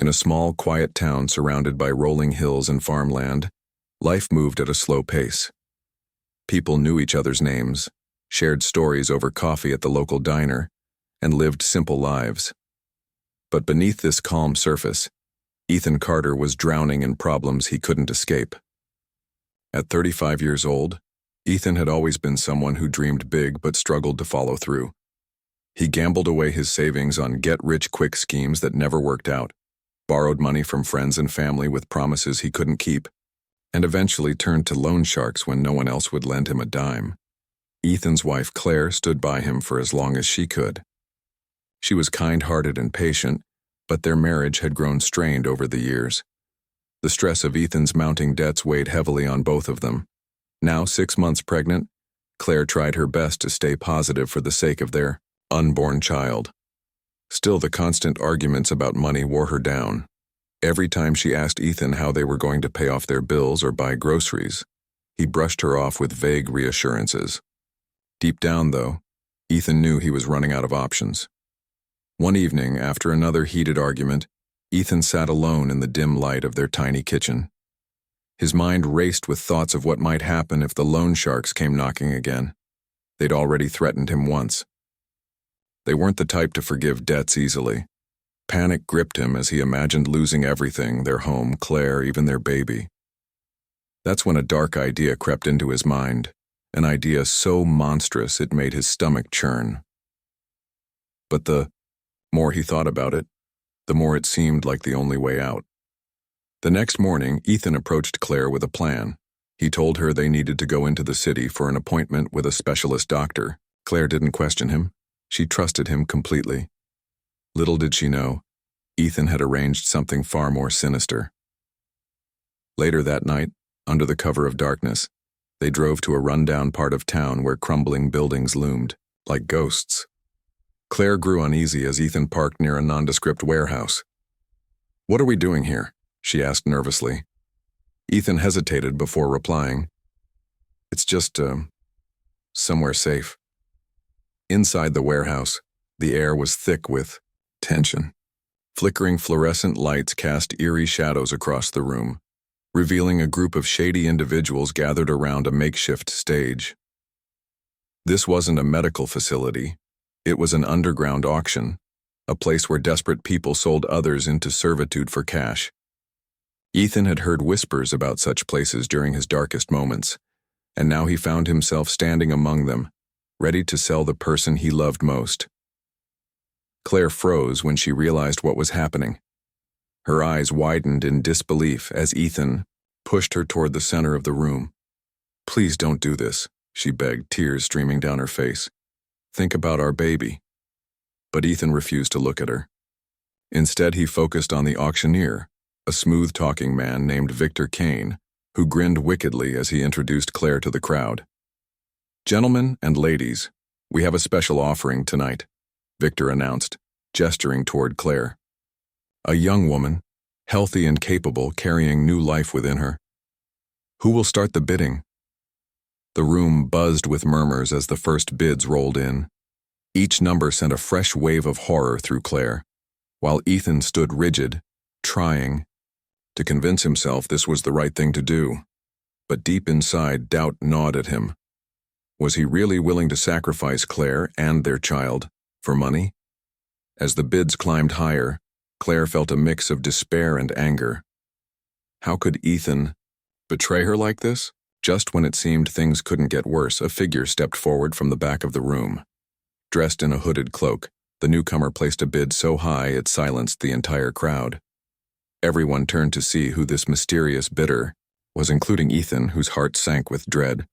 In a small, quiet town surrounded by rolling hills and farmland, life moved at a slow pace. People knew each other's names, shared stories over coffee at the local diner, and lived simple lives. But beneath this calm surface, Ethan Carter was drowning in problems he couldn't escape. At 35 years old, Ethan had always been someone who dreamed big but struggled to follow through. He gambled away his savings on get-rich-quick schemes that never worked out, borrowed money from friends and family with promises he couldn't keep, and eventually turned to loan sharks when no one else would lend him a dime. Ethan's wife, Claire, stood by him for as long as she could. She was kind-hearted and patient, but their marriage had grown strained over the years. The stress of Ethan's mounting debts weighed heavily on both of them. Now 6 months pregnant, Claire tried her best to stay positive for the sake of their unborn child. Still, the constant arguments about money wore her down. Every time she asked Ethan how they were going to pay off their bills or buy groceries, he brushed her off with vague reassurances. Deep down, though, Ethan knew he was running out of options. One evening, after another heated argument, Ethan sat alone in the dim light of their tiny kitchen. His mind raced with thoughts of what might happen if the loan sharks came knocking again. They'd already threatened him once. They weren't the type to forgive debts easily. Panic gripped him as he imagined losing everything, their home, Claire, even their baby. That's when a dark idea crept into his mind, an idea so monstrous it made his stomach churn. But the more he thought about it, the more it seemed like the only way out. The next morning, Ethan approached Claire with a plan. He told her they needed to go into the city for an appointment with a specialist doctor. Claire didn't question him. She trusted him completely. Little did she know, Ethan had arranged something far more sinister. Later that night, under the cover of darkness, they drove to a rundown part of town where crumbling buildings loomed, like ghosts. Claire grew uneasy as Ethan parked near a nondescript warehouse. "What are we doing here?" she asked nervously. Ethan hesitated before replying. "It's just, somewhere safe." Inside the warehouse, the air was thick with tension. Flickering fluorescent lights cast eerie shadows across the room, revealing a group of shady individuals gathered around a makeshift stage. This wasn't a medical facility. It was an underground auction, a place where desperate people sold others into servitude for cash. Ethan had heard whispers about such places during his darkest moments, and now he found himself standing among them, ready to sell the person he loved most. Claire froze when she realized what was happening. Her eyes widened in disbelief as Ethan pushed her toward the center of the room. "Please don't do this," she begged, tears streaming down her face. "Think about our baby." But Ethan refused to look at her. Instead, he focused on the auctioneer, a smooth-talking man named Victor Kane, who grinned wickedly as he introduced Claire to the crowd. "Gentlemen and ladies, we have a special offering tonight," Victor announced, gesturing toward Claire. "A young woman, healthy and capable, carrying new life within her. Who will start the bidding?" The room buzzed with murmurs as the first bids rolled in. Each number sent a fresh wave of horror through Claire, while Ethan stood rigid, trying to convince himself this was the right thing to do. But deep inside, doubt gnawed at him. Was he really willing to sacrifice Claire and their child for money? As the bids climbed higher, Claire felt a mix of despair and anger. How could Ethan betray her like this? Just when it seemed things couldn't get worse, a figure stepped forward from the back of the room. Dressed in a hooded cloak, the newcomer placed a bid so high it silenced the entire crowd. Everyone turned to see who this mysterious bidder was, including Ethan, whose heart sank with dread.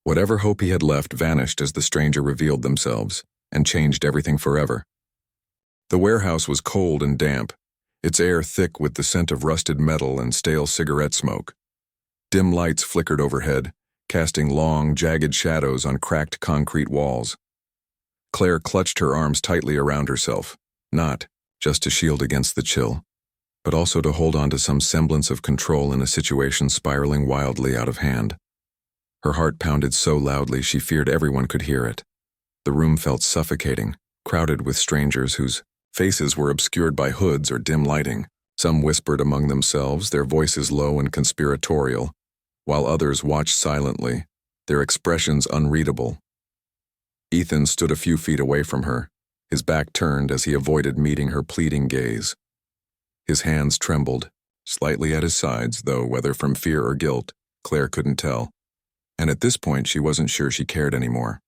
Whatever hope he had left vanished as the stranger revealed themselves and changed everything forever. The warehouse was cold and damp, its air thick with the scent of rusted metal and stale cigarette smoke. Dim lights flickered overhead, casting long, jagged shadows on cracked concrete walls. Claire clutched her arms tightly around herself, not just to shield against the chill, but also to hold on to some semblance of control in a situation spiraling wildly out of hand. Her heart pounded so loudly she feared everyone could hear it. The room felt suffocating, crowded with strangers whose faces were obscured by hoods or dim lighting. Some whispered among themselves, their voices low and conspiratorial, while others watched silently, their expressions unreadable. Ethan stood a few feet away from her, his back turned as he avoided meeting her pleading gaze. His hands trembled, slightly at his sides, though whether from fear or guilt, Claire couldn't tell. And at this point, she wasn't sure she cared anymore.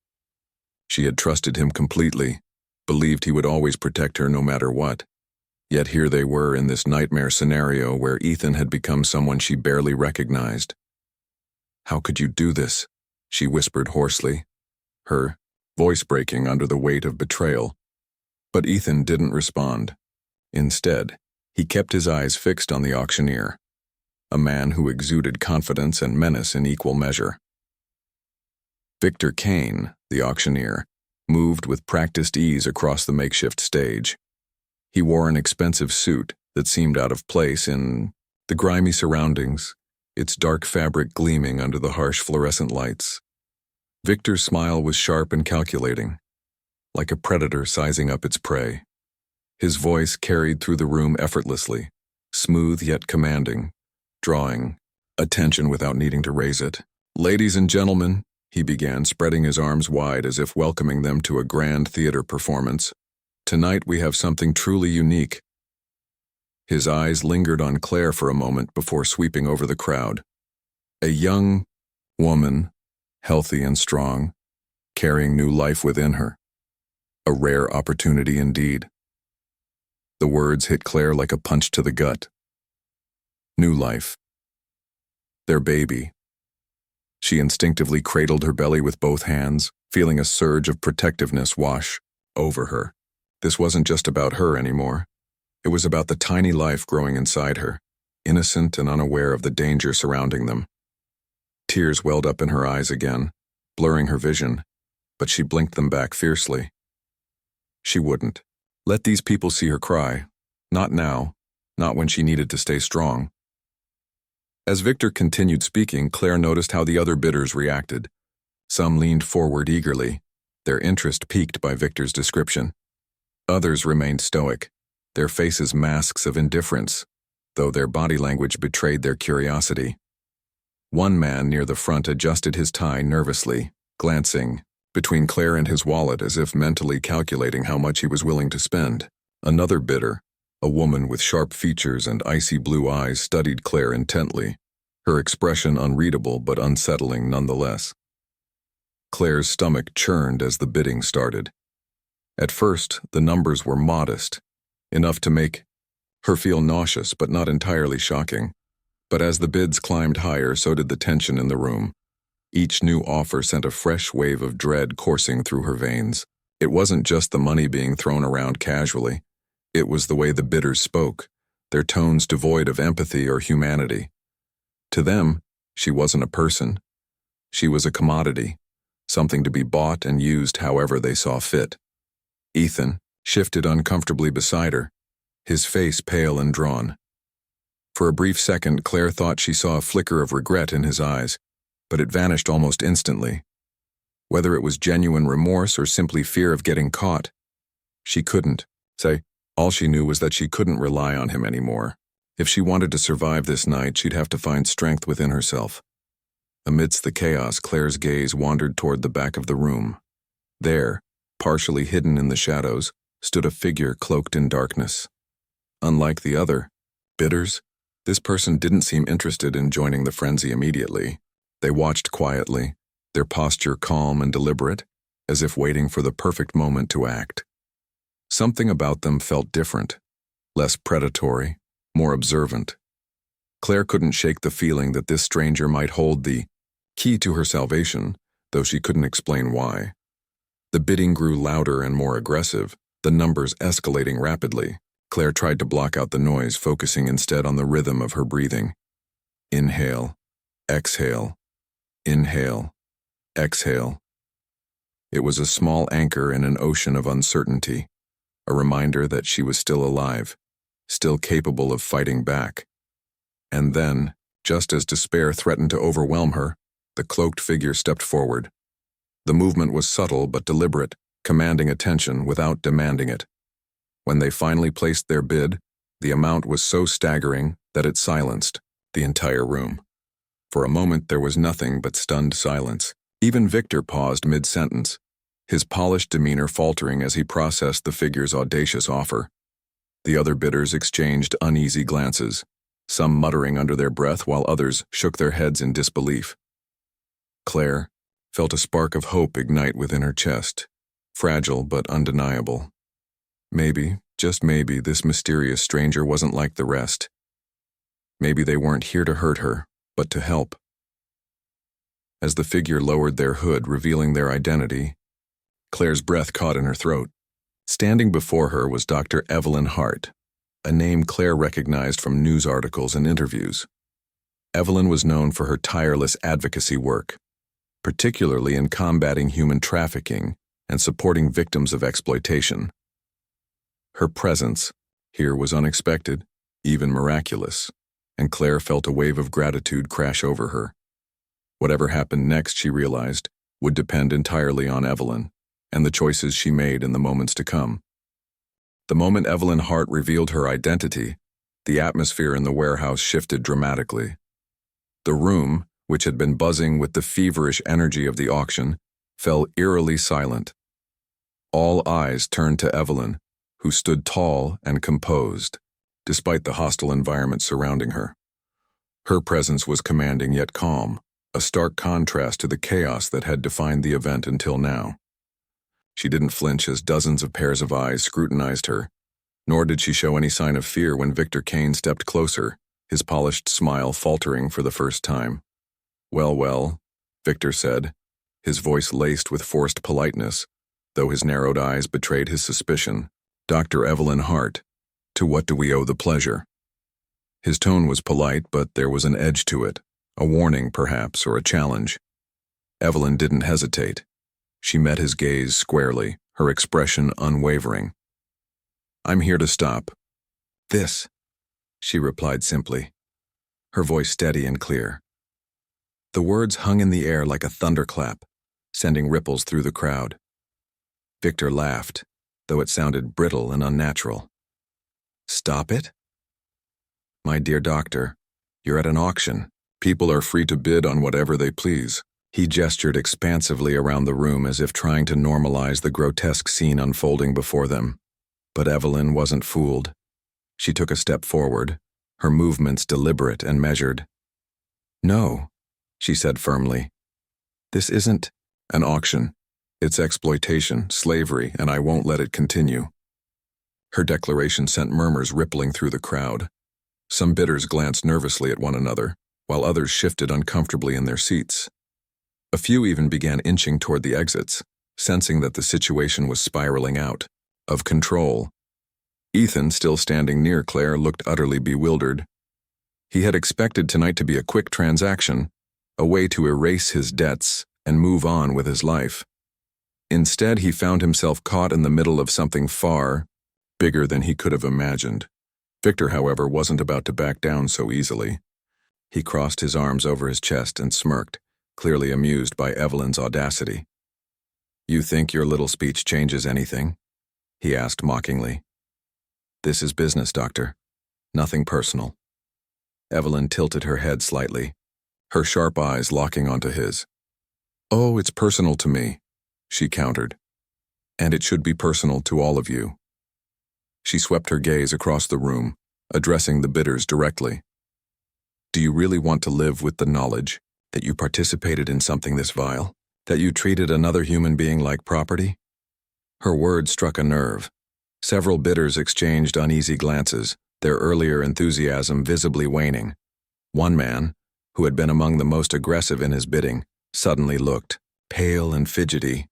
She had trusted him completely, believed he would always protect her no matter what. Yet here they were in this nightmare scenario where Ethan had become someone she barely recognized. "How could you do this?" she whispered hoarsely, her voice breaking under the weight of betrayal. But Ethan didn't respond. Instead, he kept his eyes fixed on the auctioneer, a man who exuded confidence and menace in equal measure. Victor Kane, the auctioneer, moved with practiced ease across the makeshift stage. He wore an expensive suit that seemed out of place in the grimy surroundings, its dark fabric gleaming under the harsh fluorescent lights. Victor's smile was sharp and calculating, like a predator sizing up its prey. His voice carried through the room effortlessly, smooth yet commanding, drawing attention without needing to raise it. "Ladies and gentlemen," he began, spreading his arms wide as if welcoming them to a grand theater performance, "tonight we have something truly unique." His eyes lingered on Claire for a moment before sweeping over the crowd. A young woman, healthy and strong, carrying new life within her. A rare opportunity indeed. The words hit Claire like a punch to the gut. New life. Their baby. She instinctively cradled her belly with both hands, feeling a surge of protectiveness wash over her. This wasn't just about her anymore. It was about the tiny life growing inside her, innocent and unaware of the danger surrounding them. Tears welled up in her eyes again, blurring her vision, but she blinked them back fiercely. She wouldn't let these people see her cry. Not now, not when she needed to stay strong. As Victor continued speaking, Claire noticed how the other bidders reacted. Some leaned forward eagerly, their interest piqued by Victor's description. Others remained stoic, their faces masks of indifference, though their body language betrayed their curiosity. One man near the front adjusted his tie nervously, glancing between Claire and his wallet as if mentally calculating how much he was willing to spend. Another bidder, a woman with sharp features and icy blue eyes, studied Claire intently, her expression unreadable but unsettling nonetheless. Claire's stomach churned as the bidding started. At first, the numbers were modest, enough to make her feel nauseous but not entirely shocking. But as the bids climbed higher, so did the tension in the room. Each new offer sent a fresh wave of dread coursing through her veins. It wasn't just the money being thrown around casually. It was the way the bidders spoke, their tones devoid of empathy or humanity. To them, she wasn't a person. She was a commodity, something to be bought and used however they saw fit. Ethan shifted uncomfortably beside her, his face pale and drawn. For a brief second, Claire thought she saw a flicker of regret in his eyes, but it vanished almost instantly. Whether it was genuine remorse or simply fear of getting caught, she couldn't say. All she knew was that she couldn't rely on him anymore. If she wanted to survive this night, she'd have to find strength within herself. Amidst the chaos, Claire's gaze wandered toward the back of the room. There, partially hidden in the shadows, stood a figure cloaked in darkness. Unlike the other bidders, this person didn't seem interested in joining the frenzy immediately. They watched quietly, their posture calm and deliberate, as if waiting for the perfect moment to act. Something about them felt different, less predatory, more observant. Claire couldn't shake the feeling that this stranger might hold the key to her salvation, though she couldn't explain why. The bidding grew louder and more aggressive, the numbers escalating rapidly. Claire tried to block out the noise, focusing instead on the rhythm of her breathing. Inhale, exhale, inhale, exhale. It was a small anchor in an ocean of uncertainty, a reminder that she was still alive, still capable of fighting back. And then, just as despair threatened to overwhelm her, the cloaked figure stepped forward. The movement was subtle but deliberate, commanding attention without demanding it. When they finally placed their bid, The amount was so staggering that it silenced the entire room. For a moment there was nothing but stunned silence. Even Victor paused mid-sentence, his polished demeanor faltering as he processed the figure's audacious offer. The other bidders exchanged uneasy glances, some muttering under their breath while others shook their heads in disbelief. Claire felt a spark of hope ignite within her chest, fragile but undeniable. Maybe, just maybe, this mysterious stranger wasn't like the rest. Maybe they weren't here to hurt her, but to help. As the figure lowered their hood, revealing their identity, Claire's breath caught in her throat. Standing before her was Dr. Evelyn Hart, a name Claire recognized from news articles and interviews. Evelyn was known for her tireless advocacy work, particularly in combating human trafficking and supporting victims of exploitation. Her presence here was unexpected, even miraculous, and Claire felt a wave of gratitude crash over her. Whatever happened next, she realized, would depend entirely on Evelyn and the choices she made in the moments to come. The moment Evelyn Hart revealed her identity, the atmosphere in the warehouse shifted dramatically. The room, which had been buzzing with the feverish energy of the auction, fell eerily silent. All eyes turned to Evelyn, who stood tall and composed, despite the hostile environment surrounding her. Her presence was commanding yet calm, a stark contrast to the chaos that had defined the event until now. She didn't flinch as dozens of pairs of eyes scrutinized her, nor did she show any sign of fear when Victor Kane stepped closer, his polished smile faltering for the first time. Well, Victor said, his voice laced with forced politeness, though his narrowed eyes betrayed his suspicion. Dr. Evelyn Hart, to what do we owe the pleasure? His tone was polite, but there was an edge to it, a warning perhaps, or a challenge. Evelyn didn't hesitate. She met his gaze squarely, her expression unwavering. I'm here to stop this, she replied simply, her voice steady and clear. The words hung in the air like a thunderclap, sending ripples through the crowd. Victor laughed, though it sounded brittle and unnatural. Stop it? My dear doctor, you're at an auction. People are free to bid on whatever they please. He gestured expansively around the room as if trying to normalize the grotesque scene unfolding before them. But Evelyn wasn't fooled. She took a step forward, her movements deliberate and measured. No, she said firmly. This isn't an auction. It's exploitation, slavery, and I won't let it continue. Her declaration sent murmurs rippling through the crowd. Some bidders glanced nervously at one another, while others shifted uncomfortably in their seats. A few even began inching toward the exits, sensing that the situation was spiraling out of control. Ethan, still standing near Claire, looked utterly bewildered. He had expected tonight to be a quick transaction, a way to erase his debts and move on with his life. Instead, he found himself caught in the middle of something far bigger than he could have imagined. Victor, however, wasn't about to back down so easily. He crossed his arms over his chest and smirked, clearly amused by Evelyn's audacity. You think your little speech changes anything? He asked mockingly. This is business, doctor. Nothing personal. Evelyn tilted her head slightly, her sharp eyes locking onto his. Oh, it's personal to me, she countered. And it should be personal to all of you. She swept her gaze across the room, addressing the bidders directly. Do you really want to live with the knowledge that you participated in something this vile? That you treated another human being like property? Her words struck a nerve. Several bidders exchanged uneasy glances, their earlier enthusiasm visibly waning. One man, who had been among the most aggressive in his bidding, suddenly looked pale and fidgety.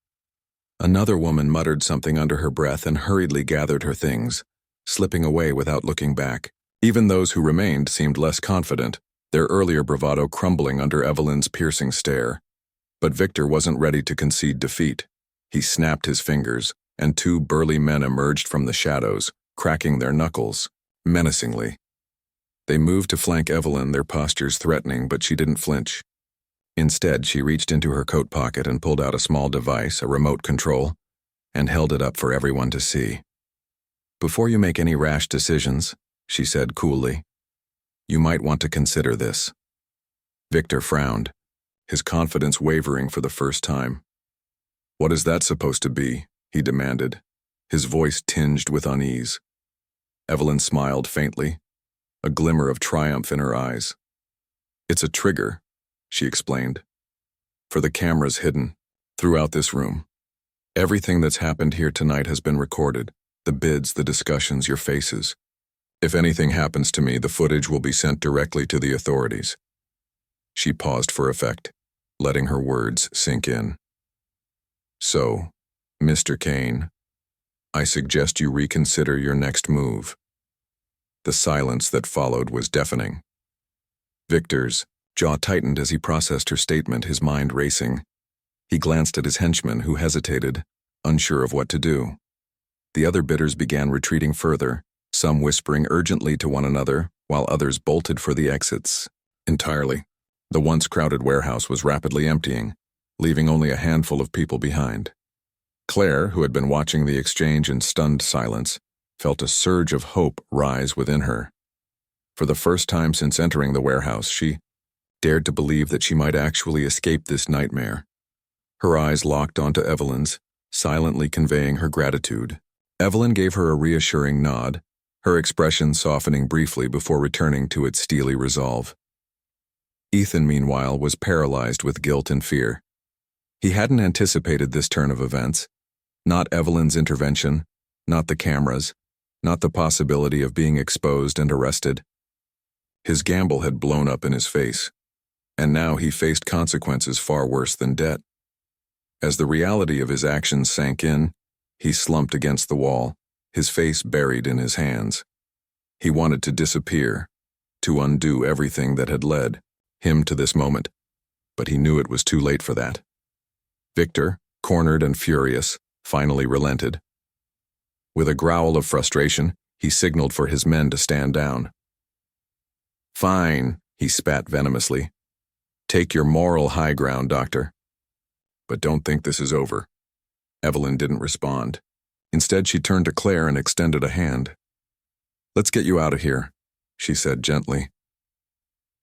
Another woman muttered something under her breath and hurriedly gathered her things, slipping away without looking back. Even those who remained seemed less confident, their earlier bravado crumbling under Evelyn's piercing stare. But Victor wasn't ready to concede defeat. He snapped his fingers, and two burly men emerged from the shadows, cracking their knuckles, menacingly. They moved to flank Evelyn, their postures threatening, but she didn't flinch. Instead, she reached into her coat pocket and pulled out a small device, a remote control, and held it up for everyone to see. Before you make any rash decisions, she said coolly. "You might want to consider this." Victor frowned, his confidence wavering for the first time. "What is that supposed to be?" he demanded, his voice tinged with unease. Evelyn smiled faintly, a glimmer of triumph in her eyes. "It's a trigger," she explained, "for the cameras hidden throughout this room. Everything that's happened here tonight has been recorded, the bids, the discussions, your faces. If anything happens to me, the footage will be sent directly to the authorities." She paused for effect, letting her words sink in. "So, Mr. Kane, I suggest you reconsider your next move." The silence that followed was deafening. Victor's jaw tightened as he processed her statement, his mind racing. He glanced at his henchman, who hesitated, unsure of what to do. The other bidders began retreating further, some whispering urgently to one another, while others bolted for the exits. Entirely, the once crowded warehouse was rapidly emptying, leaving only a handful of people behind. Claire, who had been watching the exchange in stunned silence, felt a surge of hope rise within her. For the first time since entering the warehouse, she dared to believe that she might actually escape this nightmare. Her eyes locked onto Evelyn's, silently conveying her gratitude. Evelyn gave her a reassuring nod, her expression softening briefly before returning to its steely resolve. Ethan, meanwhile, was paralyzed with guilt and fear. He hadn't anticipated this turn of events. Not Evelyn's intervention, not the cameras, not the possibility of being exposed and arrested. His gamble had blown up in his face, and now he faced consequences far worse than debt. As the reality of his actions sank in, he slumped against the wall, his face buried in his hands. He wanted to disappear, to undo everything that had led him to this moment, but he knew it was too late for that. Victor, cornered and furious, finally relented. With a growl of frustration, he signaled for his men to stand down. "Fine," he spat venomously. "Take your moral high ground, Doctor. But don't think this is over." Evelyn didn't respond. Instead, she turned to Claire and extended a hand. "Let's get you out of here," she said gently.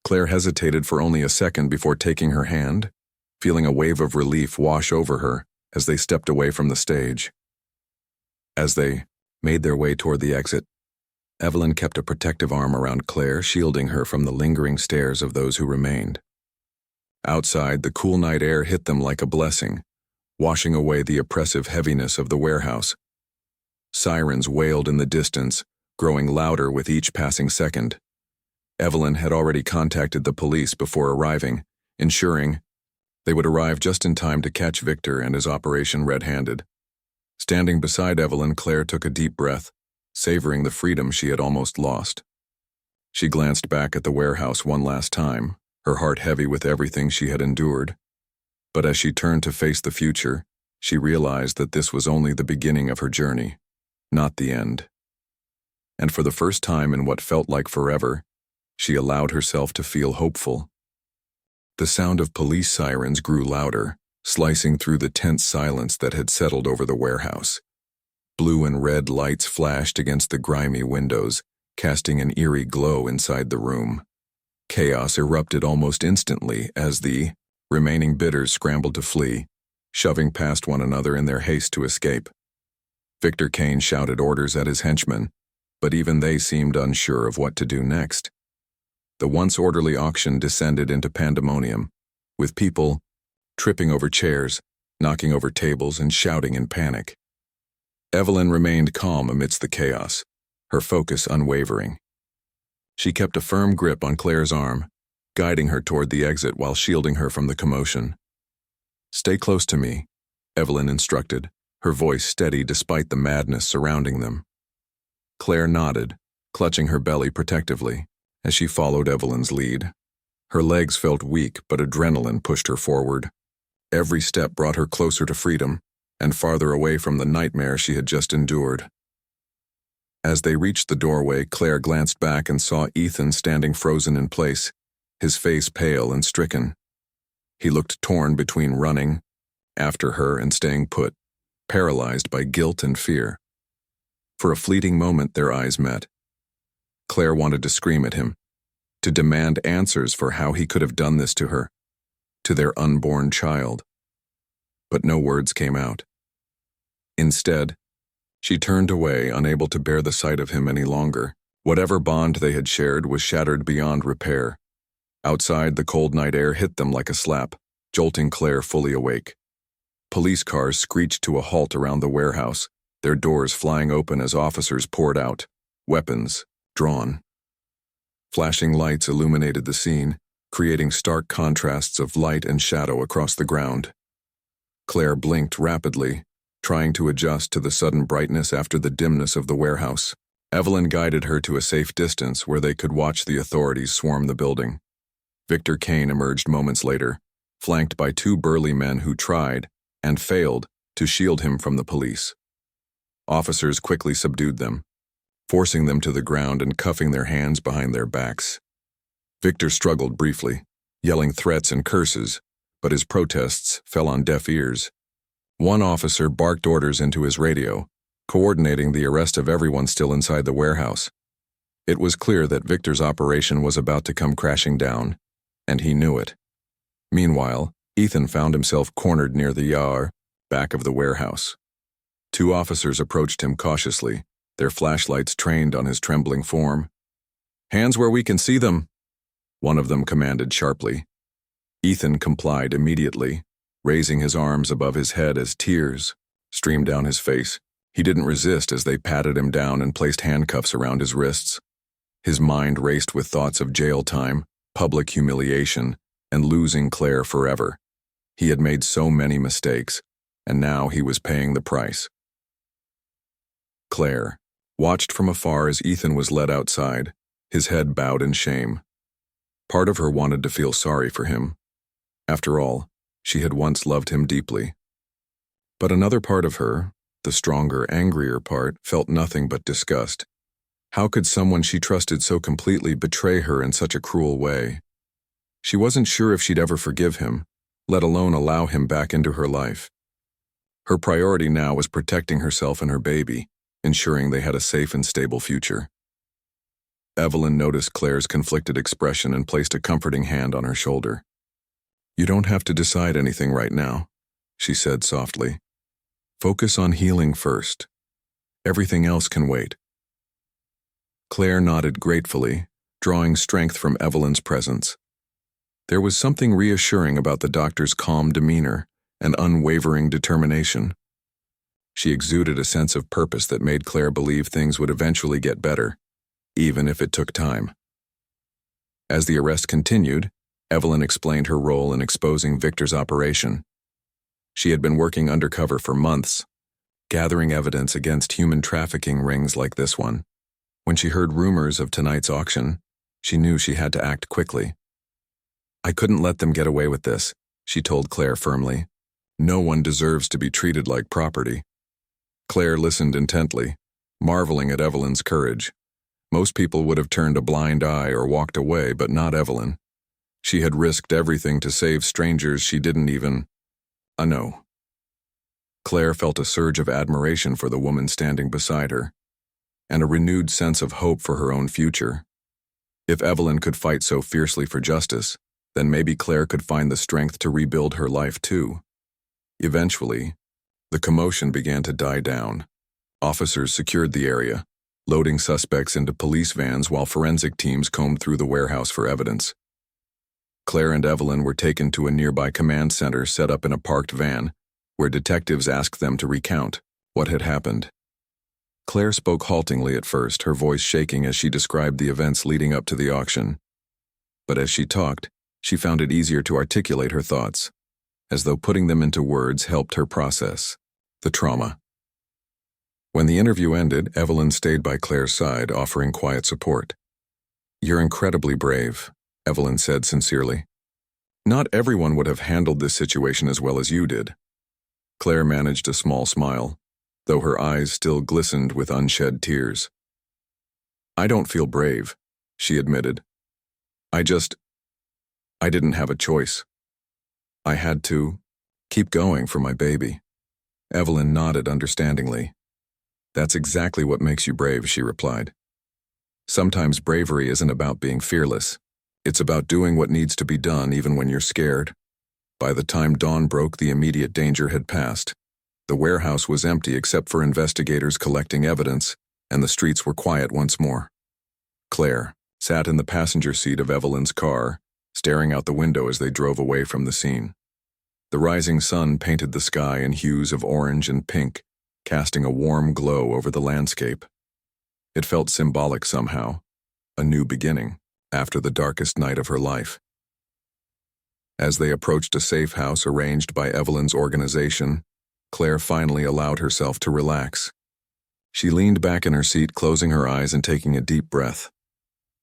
Claire hesitated for only a second before taking her hand, feeling a wave of relief wash over her as they stepped away from the stage. As they made their way toward the exit, Evelyn kept a protective arm around Claire, shielding her from the lingering stares of those who remained. Outside, the cool night air hit them like a blessing, washing away the oppressive heaviness of the warehouse. Sirens wailed in the distance, growing louder with each passing second. Evelyn had already contacted the police before arriving, ensuring they would arrive just in time to catch Victor and his operation red-handed. Standing beside Evelyn, Claire took a deep breath, savoring the freedom she had almost lost. She glanced back at the warehouse one last time, her heart heavy with everything she had endured. But as she turned to face the future, she realized that this was only the beginning of her journey, not the end. And for the first time in what felt like forever, she allowed herself to feel hopeful. The sound of police sirens grew louder, slicing through the tense silence that had settled over the warehouse. Blue and red lights flashed against the grimy windows, casting an eerie glow inside the room. Chaos erupted almost instantly as the remaining bidders scrambled to flee, shoving past one another in their haste to escape. Victor Kane shouted orders at his henchmen, but even they seemed unsure of what to do next. The once orderly auction descended into pandemonium, with people tripping over chairs, knocking over tables, and shouting in panic. Evelyn remained calm amidst the chaos, her focus unwavering. She kept a firm grip on Claire's arm, guiding her toward the exit while shielding her from the commotion. "Stay close to me," Evelyn instructed, her voice steady despite the madness surrounding them. Claire nodded, clutching her belly protectively, as she followed Evelyn's lead. Her legs felt weak, but adrenaline pushed her forward. Every step brought her closer to freedom, and farther away from the nightmare she had just endured. As they reached the doorway, Claire glanced back and saw Ethan standing frozen in place, his face pale and stricken. He looked torn between running after her and staying put, paralyzed by guilt and fear. For a fleeting moment, their eyes met. Claire wanted to scream at him, to demand answers for how he could have done this to her, to their unborn child. But no words came out. Instead, she turned away, unable to bear the sight of him any longer. Whatever bond they had shared was shattered beyond repair. Outside, the cold night air hit them like a slap, jolting Claire fully awake. Police cars screeched to a halt around the warehouse, their doors flying open as officers poured out, weapons drawn. Flashing lights illuminated the scene, creating stark contrasts of light and shadow across the ground. Claire blinked rapidly, trying to adjust to the sudden brightness after the dimness of the warehouse. Evelyn guided her to a safe distance where they could watch the authorities swarm the building. Victor Kane emerged moments later, flanked by two burly men who tried, and failed, to shield him from the police. Officers quickly subdued them, forcing them to the ground and cuffing their hands behind their backs. Victor struggled briefly, yelling threats and curses, but his protests fell on deaf ears. One officer barked orders into his radio, coordinating the arrest of everyone still inside the warehouse. It was clear that Victor's operation was about to come crashing down, and he knew it. Meanwhile, Ethan found himself cornered near the yard, back of the warehouse. Two officers approached him cautiously, their flashlights trained on his trembling form. "Hands where we can see them," one of them commanded sharply. Ethan complied immediately, raising his arms above his head as tears streamed down his face. He didn't resist as they patted him down and placed handcuffs around his wrists. His mind raced with thoughts of jail time, public humiliation, and losing Claire forever. He had made so many mistakes, and now he was paying the price. Claire watched from afar as Ethan was led outside, his head bowed in shame. Part of her wanted to feel sorry for him. After all, she had once loved him deeply. But another part of her, the stronger, angrier part, felt nothing but disgust. How could someone she trusted so completely betray her in such a cruel way? She wasn't sure if she'd ever forgive him, let alone allow him back into her life. Her priority now was protecting herself and her baby, ensuring they had a safe and stable future. Evelyn noticed Claire's conflicted expression and placed a comforting hand on her shoulder. "You don't have to decide anything right now," she said softly. "Focus on healing first. Everything else can wait." Claire nodded gratefully, drawing strength from Evelyn's presence. There was something reassuring about the doctor's calm demeanor and unwavering determination. She exuded a sense of purpose that made Claire believe things would eventually get better, even if it took time. As the arrest continued, Evelyn explained her role in exposing Victor's operation. She had been working undercover for months, gathering evidence against human trafficking rings like this one. When she heard rumors of tonight's auction, she knew she had to act quickly. "I couldn't let them get away with this," she told Claire firmly. "No one deserves to be treated like property." Claire listened intently, marveling at Evelyn's courage. Most people would have turned a blind eye or walked away, but not Evelyn. She had risked everything to save strangers she didn't even know. Claire felt a surge of admiration for the woman standing beside her, and a renewed sense of hope for her own future. If Evelyn could fight so fiercely for justice, then maybe Claire could find the strength to rebuild her life too. Eventually, the commotion began to die down. Officers secured the area, loading suspects into police vans while forensic teams combed through the warehouse for evidence. Claire and Evelyn were taken to a nearby command center set up in a parked van, where detectives asked them to recount what had happened. Claire spoke haltingly at first, her voice shaking as she described the events leading up to the auction. But as she talked, she found it easier to articulate her thoughts, as though putting them into words helped her process the trauma. When the interview ended, Evelyn stayed by Claire's side, offering quiet support. "You're incredibly brave," Evelyn said sincerely. "Not everyone would have handled this situation as well as you did." Claire managed a small smile, though her eyes still glistened with unshed tears. "I don't feel brave," she admitted. I didn't have a choice. I had to keep going for my baby." Evelyn nodded understandingly. "That's exactly what makes you brave," she replied. Sometimes bravery isn't about being fearless. It's about doing what needs to be done even when you're scared. By the time dawn broke, the immediate danger had passed. The warehouse was empty except for investigators collecting evidence, and the streets were quiet once more. Claire sat in the passenger seat of Evelyn's car, staring out the window as they drove away from the scene. The rising sun painted the sky in hues of orange and pink, casting a warm glow over the landscape. It felt symbolic somehow, a new beginning, after the darkest night of her life. As they approached a safe house arranged by Evelyn's organization, Claire finally allowed herself to relax. She leaned back in her seat, closing her eyes and taking a deep breath.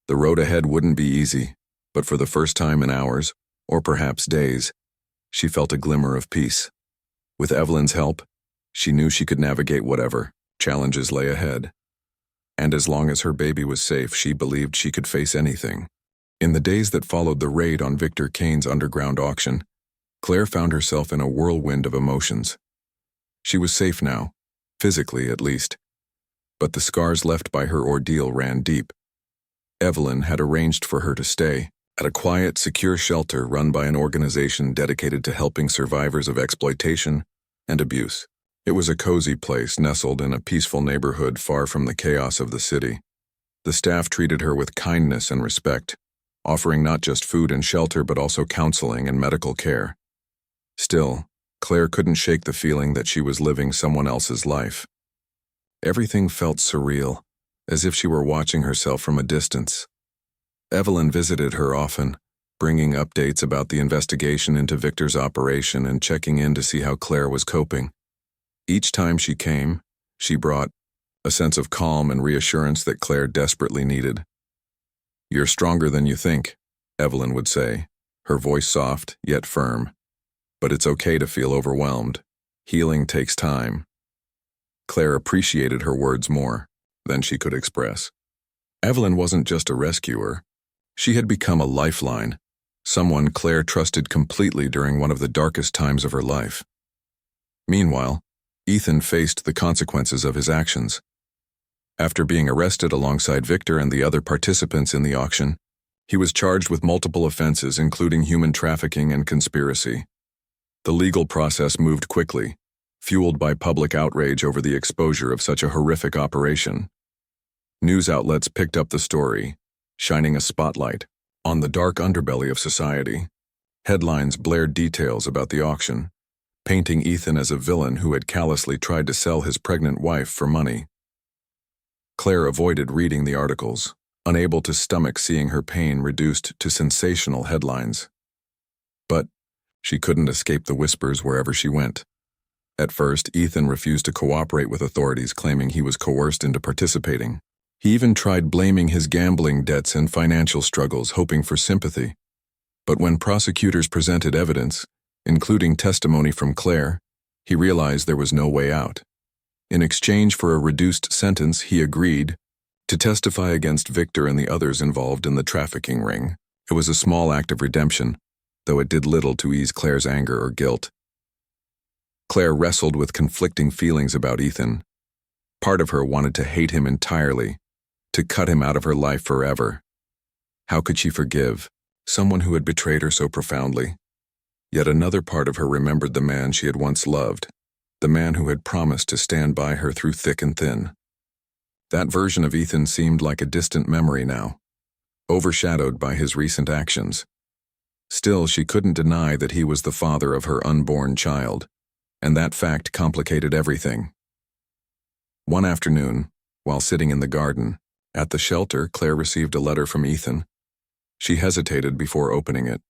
The road ahead wouldn't be easy, but for the first time in hours, or perhaps days, she felt a glimmer of peace. With Evelyn's help, she knew she could navigate whatever challenges lay ahead. And as long as her baby was safe, she believed she could face anything. In the days that followed the raid on Victor Kane's underground auction, Claire found herself in a whirlwind of emotions. She was safe now, physically at least, but the scars left by her ordeal ran deep. Evelyn had arranged for her to stay at a quiet, secure shelter run by an organization dedicated to helping survivors of exploitation and abuse. It was a cozy place nestled in a peaceful neighborhood far from the chaos of the city. The staff treated her with kindness and respect, offering not just food and shelter but also counseling and medical care. Still, Claire couldn't shake the feeling that she was living someone else's life. Everything felt surreal, as if she were watching herself from a distance. Evelyn visited her often, bringing updates about the investigation into Victor's operation and checking in to see how Claire was coping. Each time she came, she brought a sense of calm and reassurance that Claire desperately needed. "You're stronger than you think," Evelyn would say, her voice soft yet firm. "But it's okay to feel overwhelmed. Healing takes time." Claire appreciated her words more than she could express. Evelyn wasn't just a rescuer. She had become a lifeline, someone Claire trusted completely during one of the darkest times of her life. Meanwhile, Ethan faced the consequences of his actions. After being arrested alongside Victor and the other participants in the auction, he was charged with multiple offenses, including human trafficking and conspiracy. The legal process moved quickly, fueled by public outrage over the exposure of such a horrific operation. News outlets picked up the story, shining a spotlight on the dark underbelly of society. Headlines blared details about the auction, painting Ethan as a villain who had callously tried to sell his pregnant wife for money. Claire avoided reading the articles, unable to stomach seeing her pain reduced to sensational headlines. But she couldn't escape the whispers wherever she went. At first, Ethan refused to cooperate with authorities, claiming he was coerced into participating. He even tried blaming his gambling debts and financial struggles, hoping for sympathy. But when prosecutors presented evidence, including testimony from Claire, he realized there was no way out. In exchange for a reduced sentence, he agreed to testify against Victor and the others involved in the trafficking ring. It was a small act of redemption, though it did little to ease Claire's anger or guilt. Claire wrestled with conflicting feelings about Ethan. Part of her wanted to hate him entirely, to cut him out of her life forever. How could she forgive someone who had betrayed her so profoundly? Yet another part of her remembered the man she had once loved, the man who had promised to stand by her through thick and thin. That version of Ethan seemed like a distant memory now, overshadowed by his recent actions. Still, she couldn't deny that he was the father of her unborn child, and that fact complicated everything. One afternoon, while sitting in the garden, at the shelter, Claire received a letter from Ethan. She hesitated before opening it,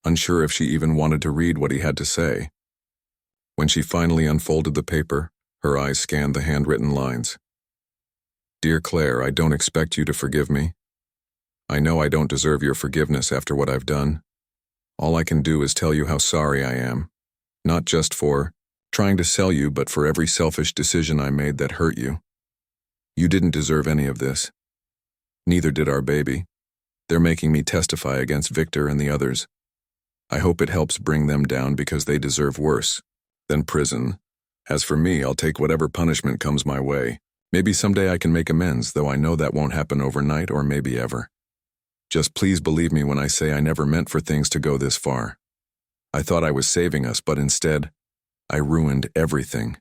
unsure if she even wanted to read what he had to say. When she finally unfolded the paper, her eyes scanned the handwritten lines. "Dear Claire, I don't expect you to forgive me. I know I don't deserve your forgiveness after what I've done. All I can do is tell you how sorry I am, not just for trying to sell you, but for every selfish decision I made that hurt you. You didn't deserve any of this. Neither did our baby. They're making me testify against Victor and the others. I hope it helps bring them down because they deserve worse than prison. As for me, I'll take whatever punishment comes my way. Maybe someday I can make amends, though I know that won't happen overnight or maybe ever. Just please believe me when I say I never meant for things to go this far. I thought I was saving us, but instead, I ruined everything.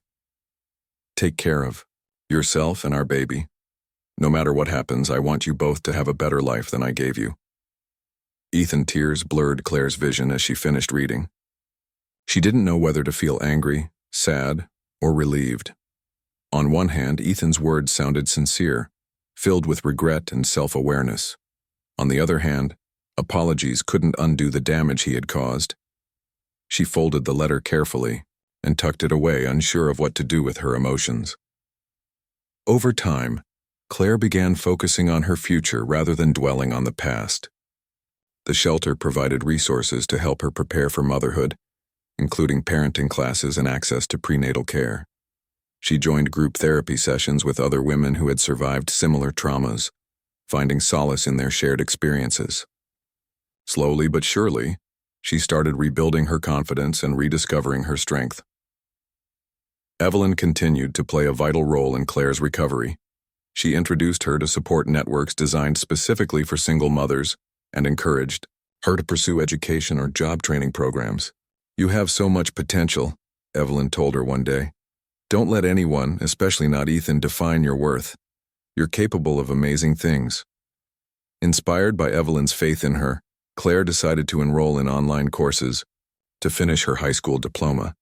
Take care of yourself and our baby. No matter what happens, I want you both to have a better life than I gave you." Ethan tears blurred Claire's vision as she finished reading. She didn't know whether to feel angry, sad, or relieved. On one hand, Ethan's words sounded sincere, filled with regret and self-awareness. On the other hand, apologies couldn't undo the damage he had caused. She folded the letter carefully and tucked it away, unsure of what to do with her emotions. Over time, Claire began focusing on her future rather than dwelling on the past. The shelter provided resources to help her prepare for motherhood, including parenting classes and access to prenatal care. She joined group therapy sessions with other women who had survived similar traumas, finding solace in their shared experiences. Slowly but surely, she started rebuilding her confidence and rediscovering her strength. Evelyn continued to play a vital role in Claire's recovery. She introduced her to support networks designed specifically for single mothers and encouraged her to pursue education or job training programs. "You have so much potential," Evelyn told her one day. "Don't let anyone, especially not Ethan, define your worth. You're capable of amazing things." Inspired by Evelyn's faith in her, Claire decided to enroll in online courses to finish her high school diploma.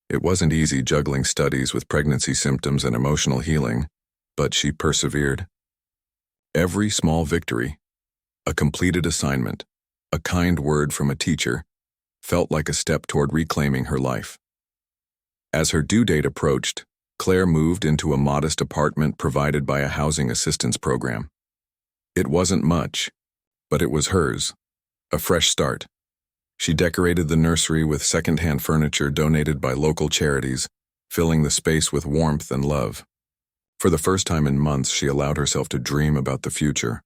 It wasn't easy juggling studies with pregnancy symptoms and emotional healing, but she persevered. Every small victory, a completed assignment, a kind word from a teacher, felt like a step toward reclaiming her life. As her due date approached, Claire moved into a modest apartment provided by a housing assistance program. It wasn't much, but it was hers, a fresh start. She decorated the nursery with second-hand furniture donated by local charities, filling the space with warmth and love. For the first time in months, she allowed herself to dream about the future.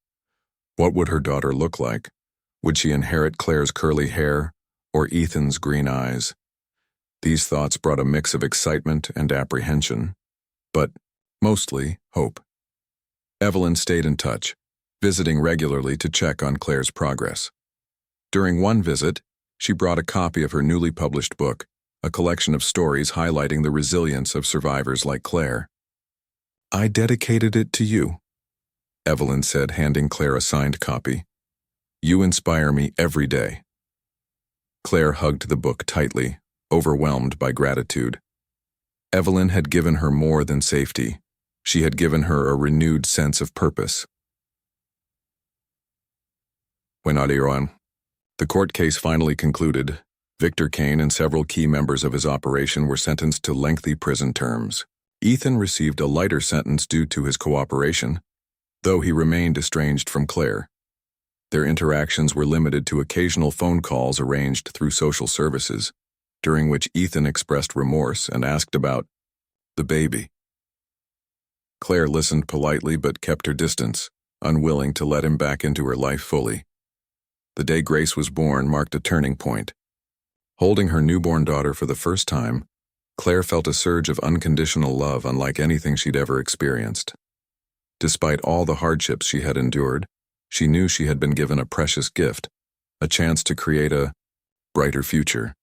What would her daughter look like? Would she inherit Claire's curly hair or Ethan's green eyes? These thoughts brought a mix of excitement and apprehension, but mostly hope. Evelyn stayed in touch, visiting regularly to check on Claire's progress. During one visit, she brought a copy of her newly published book, a collection of stories highlighting the resilience of survivors like Claire. "I dedicated it to you," Evelyn said, handing Claire a signed copy. "You inspire me every day." Claire hugged the book tightly, overwhelmed by gratitude. Evelyn had given her more than safety. She had given her a renewed sense of purpose. When the court case finally concluded, Victor Kane and several key members of his operation were sentenced to lengthy prison terms. Ethan received a lighter sentence due to his cooperation, though he remained estranged from Claire. Their interactions were limited to occasional phone calls arranged through social services, during which Ethan expressed remorse and asked about the baby. Claire listened politely but kept her distance, unwilling to let him back into her life fully. The day Grace was born marked a turning point. Holding her newborn daughter for the first time, Claire felt a surge of unconditional love unlike anything she'd ever experienced. Despite all the hardships she had endured, she knew she had been given a precious gift, a chance to create a brighter future.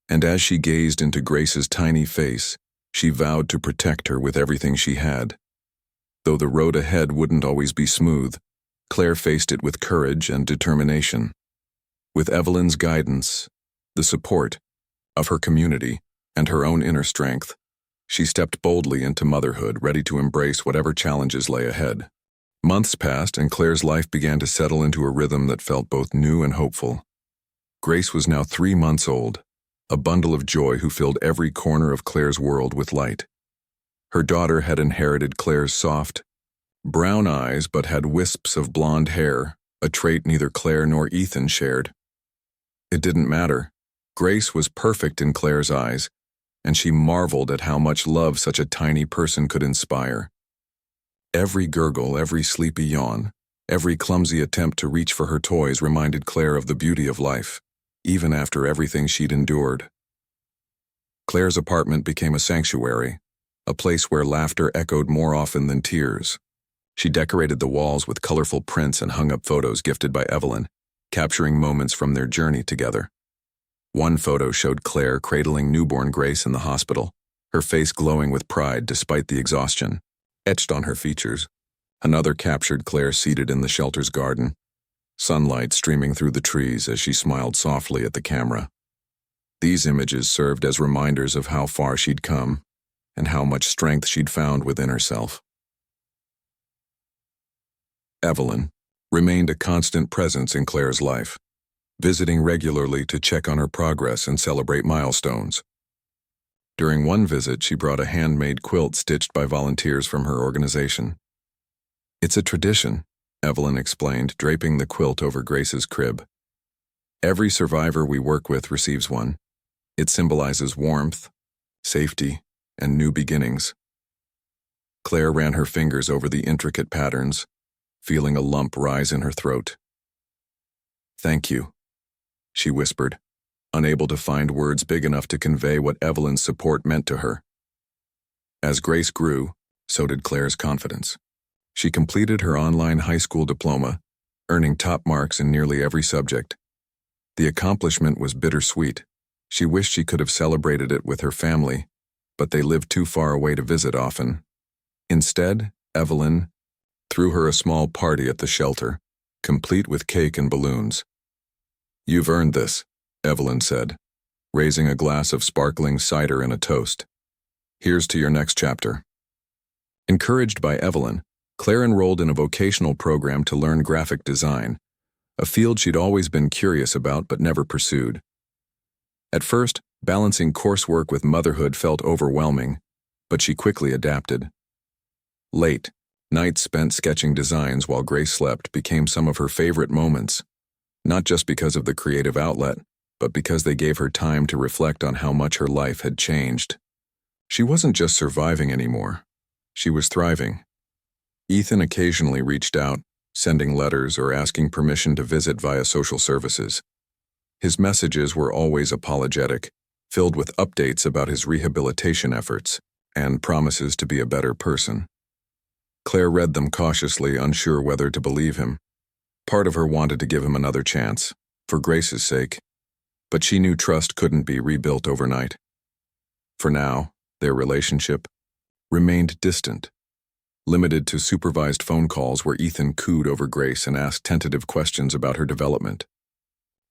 And as she gazed into Grace's tiny face, she vowed to protect her with everything she had. Though the road ahead wouldn't always be smooth, Claire faced it with courage and determination. With Evelyn's guidance, the support of her community, and her own inner strength, she stepped boldly into motherhood, ready to embrace whatever challenges lay ahead. Months passed, and Claire's life began to settle into a rhythm that felt both new and hopeful. Grace was now 3 months old, a bundle of joy who filled every corner of Claire's world with light. Her daughter had inherited Claire's soft, brown eyes but had wisps of blonde hair, a trait neither Claire nor Ethan shared. It didn't matter. Grace was perfect in Claire's eyes, and she marveled at how much love such a tiny person could inspire. Every gurgle, every sleepy yawn, every clumsy attempt to reach for her toys reminded Claire of the beauty of life, even after everything she'd endured. Claire's apartment became a sanctuary, a place where laughter echoed more often than tears. She decorated the walls with colorful prints and hung up photos gifted by Evelyn, capturing moments from their journey together. One photo showed Claire cradling newborn Grace in the hospital, her face glowing with pride despite the exhaustion etched on her features. Another captured Claire seated in the shelter's garden, sunlight streaming through the trees as she smiled softly at the camera. These images served as reminders of how far she'd come and how much strength she'd found within herself. Evelyn remained a constant presence in Claire's life, visiting regularly to check on her progress and celebrate milestones. During one visit, she brought a handmade quilt stitched by volunteers from her organization. "It's a tradition," Evelyn explained, draping the quilt over Grace's crib. "Every survivor we work with receives one. It symbolizes warmth, safety, and new beginnings." Claire ran her fingers over the intricate patterns, feeling a lump rise in her throat. "Thank you," she whispered, unable to find words big enough to convey what Evelyn's support meant to her. As Grace grew, so did Claire's confidence. She completed her online high school diploma, earning top marks in nearly every subject. The accomplishment was bittersweet. She wished she could have celebrated it with her family, but they lived too far away to visit often. Instead, Evelyn threw her a small party at the shelter, complete with cake and balloons. "You've earned this," Evelyn said, raising a glass of sparkling cider and a toast. "Here's to your next chapter." Encouraged by Evelyn, Claire enrolled in a vocational program to learn graphic design, a field she'd always been curious about but never pursued. At first, balancing coursework with motherhood felt overwhelming, but she quickly adapted. Late nights spent sketching designs while Grace slept became some of her favorite moments, not just because of the creative outlet, but because they gave her time to reflect on how much her life had changed. She wasn't just surviving anymore. She was thriving. Ethan occasionally reached out, sending letters or asking permission to visit via social services. His messages were always apologetic, filled with updates about his rehabilitation efforts and promises to be a better person. Claire read them cautiously, unsure whether to believe him. Part of her wanted to give him another chance, for Grace's sake, but she knew trust couldn't be rebuilt overnight. For now, their relationship remained distant, limited to supervised phone calls where Ethan cooed over Grace and asked tentative questions about her development.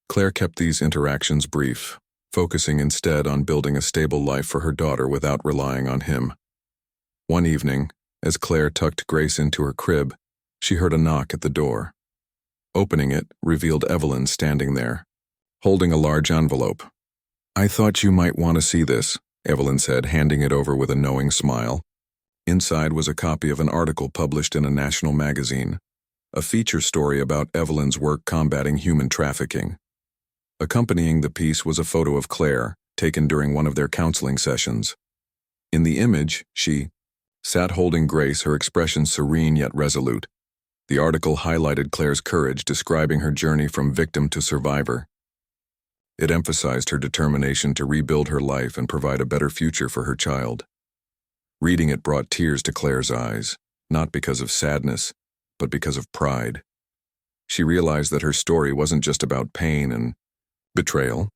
Claire kept these interactions brief, focusing instead on building a stable life for her daughter without relying on him. One evening, as Claire tucked Grace into her crib, she heard a knock at the door. Opening it revealed Evelyn standing there, holding a large envelope. "I thought you might want to see this," Evelyn said, handing it over with a knowing smile. Inside was a copy of an article published in a national magazine, a feature story about Evelyn's work combating human trafficking. Accompanying the piece was a photo of Claire, taken during one of their counseling sessions. In the image, she sat holding Grace, her expression serene yet resolute. The article highlighted Claire's courage, describing her journey from victim to survivor. It emphasized her determination to rebuild her life and provide a better future for her child. Reading it brought tears to Claire's eyes, not because of sadness, but because of pride. She realized that her story wasn't just about pain and betrayal.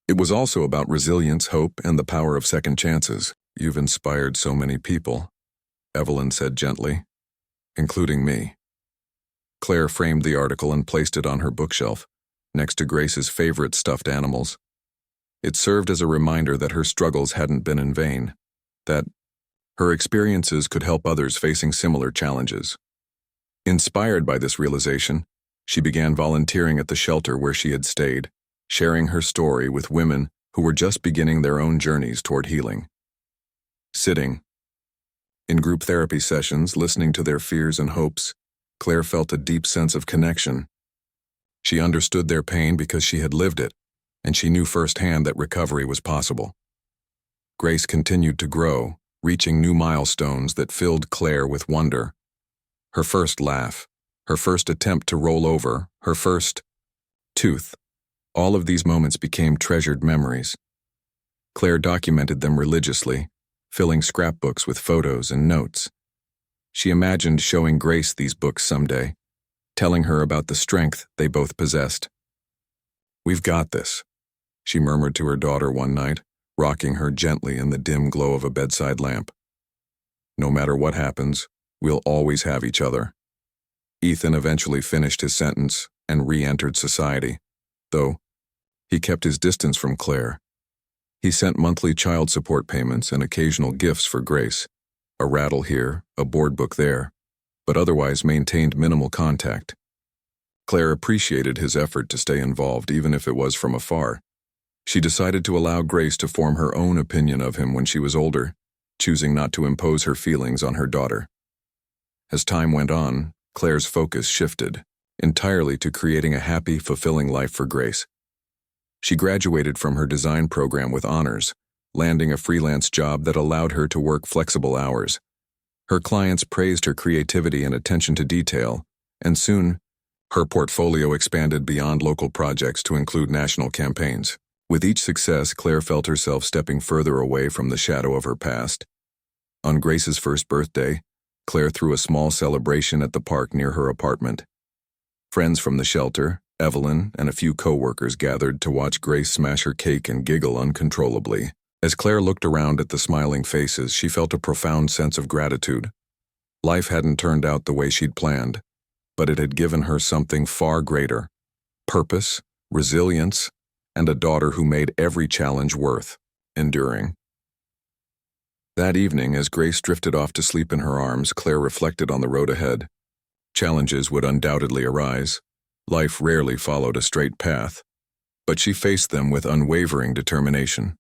It was also about resilience, hope, and the power of second chances. "You've inspired so many people," Evelyn said gently, "including me." Claire framed the article and placed it on her bookshelf, next to Grace's favorite stuffed animals. It served as a reminder that her struggles hadn't been in vain, that her experiences could help others facing similar challenges. Inspired by this realization, she began volunteering at the shelter where she had stayed, sharing her story with women who were just beginning their own journeys toward healing. Sitting in group therapy sessions, listening to their fears and hopes, Claire felt a deep sense of connection. She understood their pain because she had lived it, and she knew firsthand that recovery was possible. Grace continued to grow, reaching new milestones that filled Claire with wonder. Her first laugh, her first attempt to roll over, her first tooth. All of these moments became treasured memories. Claire documented them religiously, filling scrapbooks with photos and notes. She imagined showing Grace these books someday, telling her about the strength they both possessed. "We've got this," she murmured to her daughter one night, rocking her gently in the dim glow of a bedside lamp. "No matter what happens, we'll always have each other." Ethan eventually finished his sentence and re-entered society, though he kept his distance from Claire. He sent monthly child support payments and occasional gifts for Grace, a rattle here, a board book there, but otherwise maintained minimal contact. Claire appreciated his effort to stay involved, even if it was from afar. She decided to allow Grace to form her own opinion of him when she was older, choosing not to impose her feelings on her daughter. As time went on, Claire's focus shifted entirely to creating a happy, fulfilling life for Grace. She graduated from her design program with honors, landing a freelance job that allowed her to work flexible hours. Her clients praised her creativity and attention to detail, and soon, her portfolio expanded beyond local projects to include national campaigns. With each success, Claire felt herself stepping further away from the shadow of her past. On Grace's first birthday, Claire threw a small celebration at the park near her apartment. Friends from the shelter, Evelyn, and a few co-workers gathered to watch Grace smash her cake and giggle uncontrollably. As Claire looked around at the smiling faces, she felt a profound sense of gratitude. Life hadn't turned out the way she'd planned, but it had given her something far greater: purpose, resilience, and a daughter who made every challenge worth enduring. That evening, as Grace drifted off to sleep in her arms, Claire reflected on the road ahead. Challenges would undoubtedly arise. Life rarely followed a straight path, but she faced them with unwavering determination.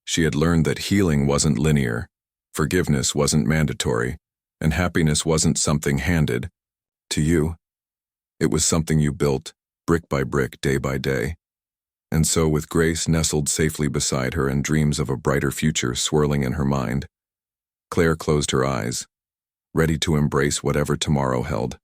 She had learned that healing wasn't linear, forgiveness wasn't mandatory, and happiness wasn't something handed to you. It was something you built, brick by brick, day by day. And so, with Grace nestled safely beside her and dreams of a brighter future swirling in her mind, Claire closed her eyes, ready to embrace whatever tomorrow held.